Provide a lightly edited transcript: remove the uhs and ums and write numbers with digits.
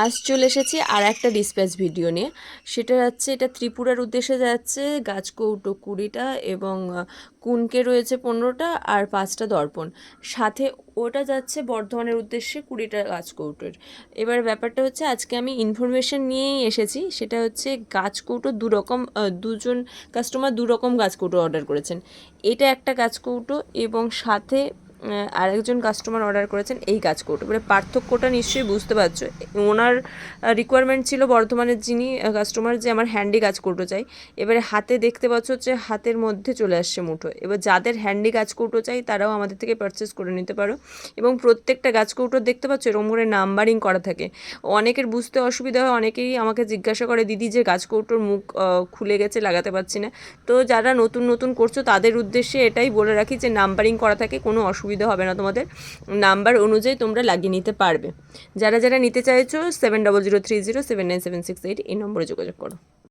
আজ চলে এসেছি আর একটা ডিসপ্যাচ ভিডিও নিয়ে। সেটা যাচ্ছে, এটা ত্রিপুরার উদ্দেশ্যে যাচ্ছে গাছকৌটো 20টা এবং কুনকে রয়েছে 15টা আর 5টা দর্পণ। সাথে ওটা যাচ্ছে বর্ধমানের উদ্দেশ্যে 20টা গাছকৌটোর। এবার ব্যাপারটা হচ্ছে, আজকে আমি ইনফরমেশন নিয়েই এসেছি। সেটা হচ্ছে গাছকৌটো দুরকম, দুজন কাস্টমার দুরকম গাছকৌটো অর্ডার করেছেন। এটা একটা গাছকৌটো এবং সাথে আরেকজন কাস্টমার অর্ডার করেছেন এই গাছকৌটো। এবারে পার্থক্যটা নিশ্চয়ই বুঝতে পারছো। ওনার রিকোয়ারমেন্ট ছিল বর্ধমানের যিনি কাস্টমার, যে আমার হ্যান্ডি গাছকৌটো চাই। এবারে হাতে দেখতে পাচ্ছ যে হাতের মধ্যে চলে আসছে মুঠো। এবার যাদের হ্যান্ডি গাছকৌটো চাই তারাও আমাদের থেকে পারচেস করে নিতে পারো। এবং প্রত্যেকটা গাছকৌটো দেখতে পাচ্ছ এরকম করে নাম্বারিং করা থাকে। অনেকের বুঝতে অসুবিধা হয়, অনেকেই আমাকে জিজ্ঞাসা করে, দিদি যে গাছকৌটোর মুখ খুলে গেছে, লাগাতে পারছি না। তো যারা নতুন নতুন করছো তাদের উদ্দেশ্যে এটাই বলে রাখি যে নাম্বারিং করা থাকে, কোনো অসুবিধা হবে না, তোমাদের নাম্বার অনুযায়ী তোমরা লাগিয়ে নিতে পারবে। যারা যারা নিতে চাইছো 7003079768 এই নম্বরে যোগাযোগ করো।